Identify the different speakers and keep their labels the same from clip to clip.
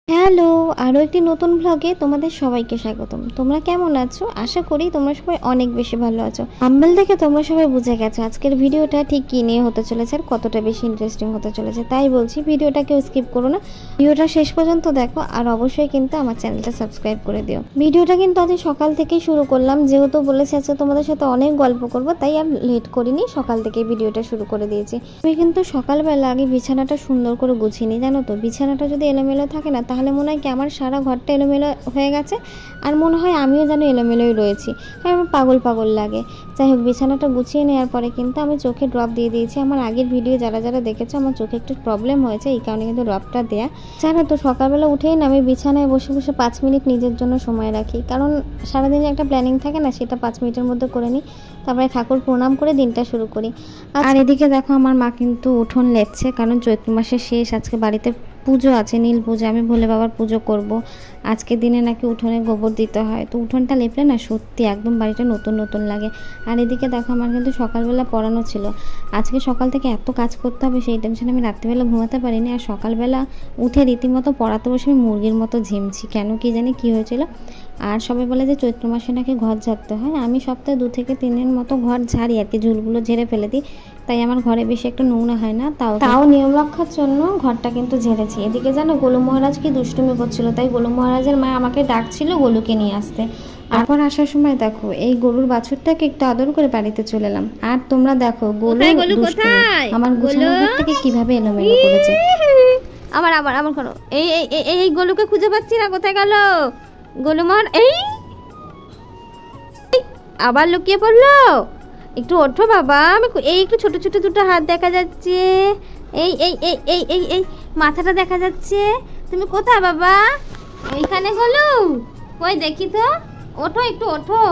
Speaker 1: Hello, আরও একটি নতুন ব্লগে তোমাদের সবাইকে স্বাগতম। তোমরা কেমন আছো? আশা করি তোমরা সবাই অনেক বেশি ভালো আছো। থাম্বনেল দেখে তোমরা সবাই বুঝে গেছো আজকের ভিডিওটা ঠিক কী নিয়ে হতে চলেছে আর কতটা বেশি ইন্টারেস্টিং হতে চলেছে। তাই বলছি ভিডিওটা কেউ স্কিপ করো না, ভিডিওটা শেষ পর্যন্ত দেখো আর অবশ্যই কিন্তু আমার চ্যানেলটা সাবস্ক্রাইব করে দিও। ভিডিওটা কিন্তু আজ সকাল থেকেই শুরু করলাম, যেহেতু বলেছি আজকে তোমাদের সাথে অনেক গল্প করব, তাই আর লেট করিনি, সকাল থেকেই ভিডিওটা শুরু করে দিয়েছি। আমি কিন্তু সকালবেলা আগে বিছানাটা সুন্দর করে গুছিয়ে নিই, জানো তো। বিছানাটা যদি এলোমেলো থাকে না, তাহলে মনে হয় কি আমার সারা ঘরটা এলোমেলো হয়ে গেছে, আর মনে হয় আমিও যেন এলোমেলোই রয়েছি, আমার পাগল পাগল লাগে। যাই হোক, বিছানাটা গুছিয়ে নেওয়ার পরে কিন্তু আমি চোখে ড্রপ দিয়ে দিয়েছি। আমার আগের ভিডিও যারা যারা দেখেছো, আমার চোখে একটু প্রবলেম হয়েছে, এই কারণে কিন্তু ড্রপটা দেয়া। জানো তো, সকালবেলা উঠেই না আমি বিছানায় বসে বসে 5 মিনিট নিজের জন্য সময় রাখি, কারণ সারাদিনে একটা প্ল্যানিং থাকে না, সেটা 5 মিনিটের মধ্যে করে নিই। তারপরে ঠাকুর প্রণাম করে দিনটা শুরু করি। আর এদিকে দেখো আমার মা কিন্তু উঠোন লেপছে, কারণ চৈত্র মাসের শেষ, আজকে বাড়িতে পুজো আছে, নীল পুজো। আমি ভোলে বাবার পুজো করব। আজকের দিনে নাকি উঠোনে গোবর দিতে হয়, তো উঠোনটা লেপলে না সত্যি একদম বাড়িটা নতুন নতুন লাগে। আর এদিকে দেখো আমার কিন্তু সকালবেলা পড়ানো ছিল, আজকে সকাল থেকে এত কাজ করতে হবে সেই টেনশনে আমি রাত্রিবেলা ঘুমাতে পারিনি। আর সকালবেলা উঠে রীতিমতো পড়াতে বসে আমি মুরগির মতো ঝিমছি, কেন কি জানি কি হয়েছিল। আর সবাই বলে যে চৈত্র মাসে নাকি ঘর ঝাড়তে হয়, আমি সপ্তাহে 2 থেকে 3 দিন মতো ঘর ঝাড়ি আর কি, ঝুলগুলো ঝেড়ে ফেলে দিই, তাই আমার ঘরে বেশি একটা নোংরা হয় না। তাও নিয়ম রক্ষার জন্য ঘরটা কিন্তু ঝেড়েছি। এদিকে জানো গোলু মহারাজ কি দুষ্টুমি করছিল, তাই গোলু মহারাজের মা আমাকে ডাকছিল গরুকে নিয়ে আসতে। তারপর আসার সময় দেখো এই গরুর বাছুরটাকে একটু আদর করে বাড়িতে চলে এলাম। আর তোমরা দেখো গোলু আমার গোছানোর ঘরটাকে কিভাবে এলোমেলো করেছে।
Speaker 2: আবার আবার আবার করো। এই এই এই এই গোলুকে খুঁজে পাচ্ছি না, কোথায় গেল গোলু মহারাজ? এই আবার লুকিয়ে পড়লো। একটু ওঠো বাবা, আমি এই একটু ছোট ছোট দুটো হাত দেখা যাচ্ছে, এই এই এই এই এই এই মাথাটা দেখা যাচ্ছে। তুমি কোথায় বাবা? ওইখানে গেলো, কই দেখি তো, ওঠো একটু ওঠো।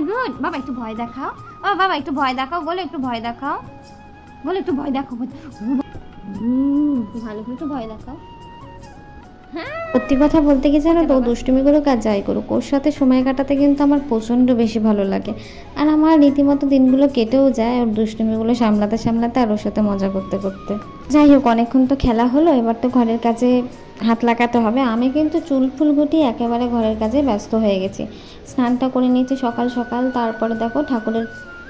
Speaker 2: গুড বাবা, একটু ভয় দেখাও। ও বাবা একটু ভয় দেখাও, বলো একটু ভয় দেখাও, বলো একটু ভয় দেখাও, ভালো করে একটু ভয় দেখাও।
Speaker 1: সত্যি কথা বলতে কি জানো তো, দুষ্টুমি করুক আর যাই করুক, ওর সাথে সময় কাটাতে কিন্তু আমার প্রচণ্ড বেশি ভালো লাগে। আর আমার রীতিমতো দিনগুলো কেটেও যায় ওর দুষ্টুমিগুলো সামলাতে সামলাতে আর ওর সাথে মজা করতে করতে। যাই হোক, অনেকক্ষণ তো খেলা হলো, এবার তো ঘরের কাজে হাত লাগাতে হবে। আমি কিন্তু চুল ফুল গুটিয়ে একেবারে ঘরের কাজে ব্যস্ত হয়ে গেছি। স্নানটা করে নিয়েছি সকাল সকাল। তারপরে দেখো ঠাকুরের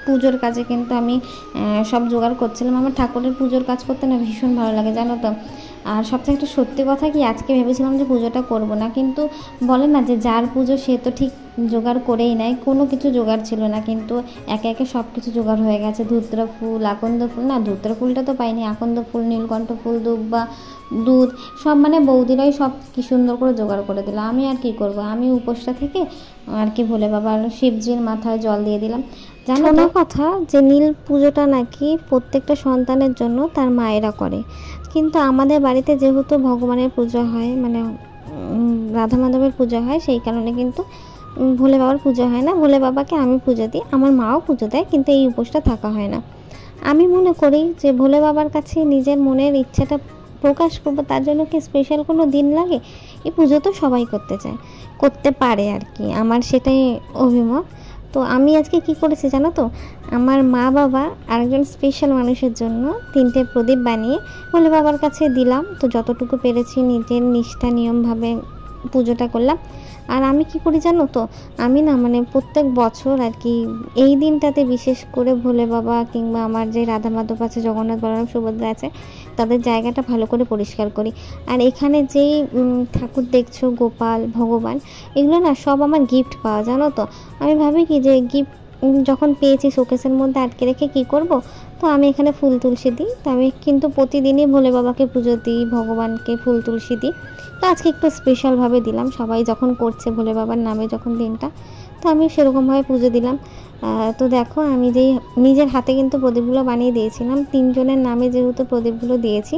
Speaker 1: পুজোর কাজে কিন্তু আমি সব জোগাড় করছিলাম। আমার ঠাকুরের পুজোর কাজ করতে না ভীষণ ভালো লাগে, জানো তো। আর সবচেয়ে একটা সত্যি কথা কি, আজকে ভেবেছিলাম যে পুজোটা করব না, কিন্তু বলে না যে যার পুজো সে তো ঠিক জোগাড় করেই নেয়। কোনো কিছু জোগাড় ছিল না, কিন্তু একে একে সব কিছু জোগাড় হয়ে গেছে। ধুত্রা ফুল, আকন্দ ফুল, না ধুত্রা ফুলটা তো পাইনি, আকন্দ ফুল, নীলকণ্ঠ ফুল, দুব্বা, দুধ, সব মানে বৌদিরাই সব কি সুন্দর করে জোগাড় করে দিল। আমি আর কি করব, আমি উপোসটা থেকে আর কি ভোলে বাবার শিবজির মাথায় জল দিয়ে দিলাম। জানো না কথা যে নীল পুজোটা নাকি প্রত্যেকটা সন্তানের জন্য তার মায়েরা করে, কিন্তু আমাদের বাড়িতে যেহেতু ভগবানের পুজো হয়, মানে রাধা মাধবের পুজো হয়, সেই কারণে কিন্তু ভোলে বাবার পুজো হয় না। ভোলে বাবাকে আমি পুজো দিই, আমার মাও পুজো দেয়, কিন্তু এই উপোসটা থাকা হয় না। আমি মনে করি যে ভোলে বাবার কাছে নিজের মনের ইচ্ছাটা প্রকাশ করবো, তার জন্য কি স্পেশাল কোনো দিন লাগে? এই পুজো তো সবাই করতে চায়, করতে পারে আর কি, আমার সেটাই অভিমত। তো আমি আজকে কি করেছি জানো তো, আমার মা বাবা আর একজন স্পেশাল মানুষের জন্য 3টে প্রদীপ বানিয়ে ভোলে বাবার কাছে দিলাম। তো যতটুকু পেরেছি নিজের নিষ্ঠা নিয়মভাবে পুজোটা করলাম। আর আমি কি করি জানো তো, আমি না মানে প্রত্যেক বছর আর কি এই দিনটাতে বিশেষ করে ভোলে বাবা কিংবা আমার যে রাধা মাধব আছে, জগন্নাথ বলরাম সুভদ্রা আছে, তাদের জায়গাটা ভালো করে পরিষ্কার করি। আর এখানে যেই ঠাকুর দেখছো, গোপাল, ভগবান, এগুলো না সব আমার গিফট পাওয়া, জানো তো। আমি ভাবি কি যে গিফট যখন পেয়েছি শোকেসের মধ্যে আটকে রেখে কি করব, তো আমি এখানে ফুল তুলসী দিই। তো আমি কিন্তু প্রতিদিনই ভোলে বাবাকে পুজো দিই, ভগবানকে ফুল তুলসী দিই। তো আজকে একটু স্পেশালভাবে দিলাম, সবাই যখন করছে ভোলে বাবার নামে যখন দিনটা, তো আমি সেরকমভাবে পুজো দিলাম। তো দেখো আমি যেই নিজের হাতে কিন্তু প্রদীপগুলো বানিয়ে দিয়েছিলাম, 3 জনের নামে যেহেতু প্রদীপগুলো দিয়েছি,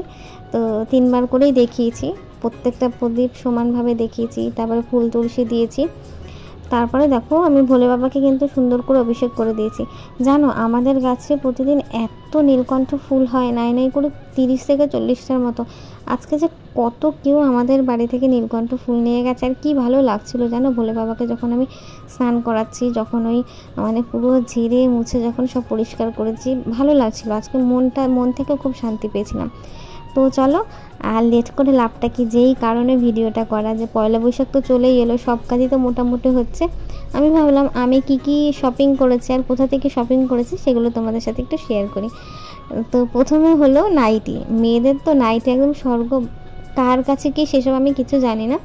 Speaker 1: তো 3বার করেই দেখিয়েছি, প্রত্যেকটা প্রদীপ সমানভাবে দেখিয়েছি। তারপরে ফুল তুলসী দিয়েছি। তারপরে দেখো আমি ভোলে বাবাকে কিন্তু সুন্দর করে অভিষেক করে দিয়েছি। জানো আমাদের গাছে প্রতিদিন এত নীলকণ্ঠ ফুল হয়, নাই নাই করে 30 থেকে 40টার মতো। আজকে যে কত কেউ আমাদের বাড়ি থেকে নীলকণ্ঠ ফুল নিয়ে গেছে, আর কি ভালো লাগছিল জানো ভোলে বাবাকে যখন আমি স্নান করাচ্ছি, যখন ওই মানে পুরো ঝেড়ে মুছে যখন সব পরিষ্কার করেছি, ভালো লাগছিল। আজকে মন থেকে খুব শান্তি পেয়েছিলাম। তো চলো আর লেট করে লাভটা কি, যেই কারণে ভিডিওটা করা, যে পয়লা বৈশাখ তো চলেই এলো, সব কাজই তো মোটামুটি হচ্ছে। আমি ভাবলাম আমি কি শপিং করেছি আর কোথা থেকে শপিং করেছি সেগুলো তোমাদের সাথে একটু শেয়ার করি। তো প্রথমে হলো নাইটি। মেয়েদের তো নাইটি একদম স্বর্গ, কার কাছে কি সেসব আমি কিছু জানি না,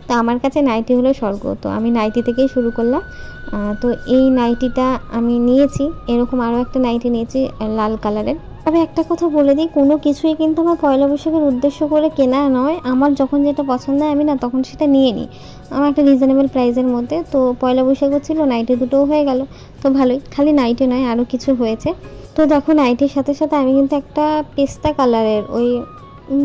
Speaker 1: তো আমার কাছে নাইটি হলো স্বর্গ। তো আমি নাইটি থেকেই শুরু করলাম। তো এই নাইটিটা আমি নিয়েছি, এরকম আরও একটা নাইটি নিয়েছি লাল কালারের। তবে একটা কথা বলে দিই, কোনো কিছুই কিন্তু আমার পয়লা বৈশাখের উদ্দেশ্য করে কেনা নয়। আমার যখন যেটা পছন্দ হয় আমি না তখন সেটা নিয়ে নিই, আমার একটা রিজনেবল প্রাইসের মধ্যে। তো পয়লা বৈশাখও ছিল, নাইটি দুটোও হয়ে গেল, তো ভালোই। খালি নাইটি নয়, আরও কিছু হয়েছে। তো দেখো নাইটির সাথে সাথে আমি কিন্তু একটা পেস্তা কালারের, ওই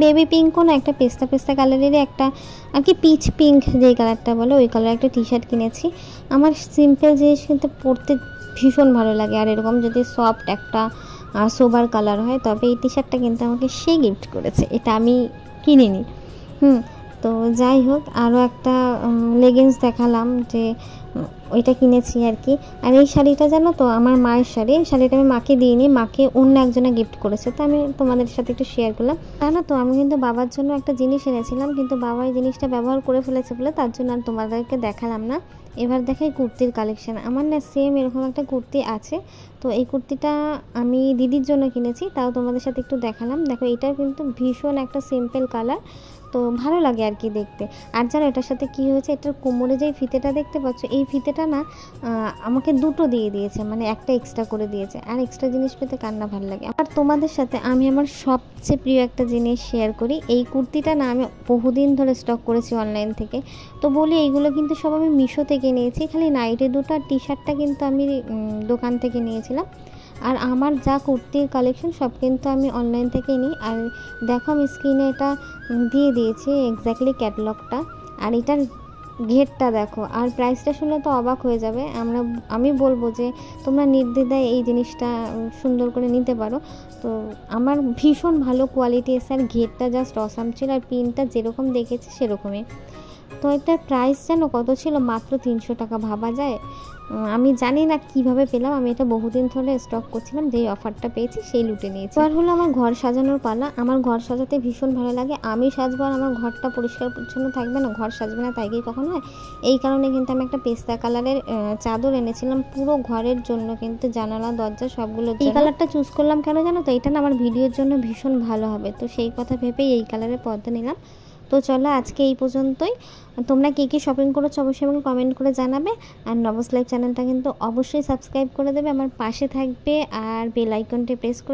Speaker 1: বেবি পিঙ্কও না, একটা পেস্তা কালারেরই একটা আর কি পিচ পিঙ্ক যেই কালারটা বলে, ওই কালার একটা টি শার্ট কিনেছি। আমার সিম্পল জিনিস কিন্তু পরতে ভীষণ ভালো লাগে, আর এরকম যদি সফট একটা সোবার কালার হয়, তবে এই টি শার্টটা কিন্তু আমাকে সে গিফট করেছে, এটা আমি কিনিনি। তো যাই হোক, আরও একটা লেগিংস দেখালাম, যে ওইটা কিনেছি আর কি। আর এই শাড়িটা জানো তো আমার মায়ের শাড়ি, শাড়িটা আমি মাকে দিইনি, মাকে অন্য একজনে গিফট করেছে, তো আমি তোমাদের সাথে একটু শেয়ার করলাম। জানো তো আমি কিন্তু বাবার জন্য একটা জিনিস এনেছিলাম, কিন্তু বাবা এই জিনিসটা ব্যবহার করে ফেলেছে বলে তার জন্য আর তোমাদেরকে দেখালাম না। এবার দেখাই কুর্তির কালেকশান। আমার না সেম এরকম একটা কুর্তি আছে, তো এই কুর্তিটা আমি দিদির জন্য কিনেছি, তাও তোমাদের সাথে একটু দেখালাম। দেখো এটা কিন্তু ভীষণ একটা সিম্পল কালার, তো ভালো লাগে আর কি দেখতে। আর জানো এটার সাথে কি হয়েছে, এটার কোমরে যেই ফিতেটা দেখতে পাচ্ছ, এই ফিতেটা না আমাকে দুটো দিয়ে দিয়েছে, মানে একটা এক্সট্রা করে দিয়েছে। আর এক্সট্রা জিনিস পেতে কান্না ভালো লাগে। আর তোমাদের সাথে আমি আমার সবচেয়ে প্রিয় একটা জিনিস শেয়ার করি। এই কুর্তিটা না আমি বহুদিন ধরে স্টক করেছি অনলাইন থেকে, তো বলি এইগুলো কিন্তু সব আমি মিশো থেকে নিয়েছি। খালি নাইটি দুটো আর টি শার্টটা কিন্তু আমি দোকান থেকে নিয়েছিলাম। আর আমার যা কুর্তির কালেকশন সব কিন্তু আমি অনলাইন থেকেই নিই। আর দেখো আমি স্ক্রিনে এটা দিয়ে দিয়েছি এক্স্যাক্টলি ক্যাটালগটা, আর এটার ঘেরটা দেখো। আর প্রাইসটা শুনলে তো অবাক হয়ে যাবে। আমি বলবো যে তোমরা নির্দ্বিধায় এই জিনিসটা সুন্দর করে নিতে পারো। তো আমার ভীষণ ভালো কোয়ালিটি এসে, আর ঘেরটা জাস্ট অসাম ছিল, আর প্রিন্টটা যেরকম দেখেছি সেরকমই। তো এটার প্রাইস যেন কত ছিল, মাত্র 300 টাকা। ভাবা যায়? আমি জানি না কিভাবে পেলাম, আমি এটা বহুদিন ধরে স্টক করছিলাম, যেই অফারটা পেয়েছি সেই লুটে নিয়েছি। এবার হলো আমার ঘর সাজানোর পালা। আমার ঘর সাজাতে ভীষণ ভালো লাগে। আমি সাজবো আর আমার ঘরটা পরিষ্কার পরিচ্ছন্ন থাকবে না, ঘর সাজবে না, তাই কি কখন হয়? এই কারণে কিন্তু আমি একটা পেস্তা কালারের চাদর এনেছিলাম পুরো ঘরের জন্য, কিন্তু জানালা দরজা সবগুলো। এই কালারটা চুজ করলাম কেন জানো তো, এটা না আমার ভিডিওর জন্য ভীষণ ভালো হবে, তো সেই কথা ভেবেই এই কালারের পর্দা নিলাম। তো চলো আজকে এই পর্যন্তই। তোমরা কী শপিং করেছো অবশ্যই আমাকে কমেন্ট করে জানাবে। আর নবস লাইভ চ্যানেলটা কিন্তু অবশ্যই সাবস্ক্রাইব করে দেবে, আমার পাশে থাকবে, আর বেল আইকনটি প্রেস করে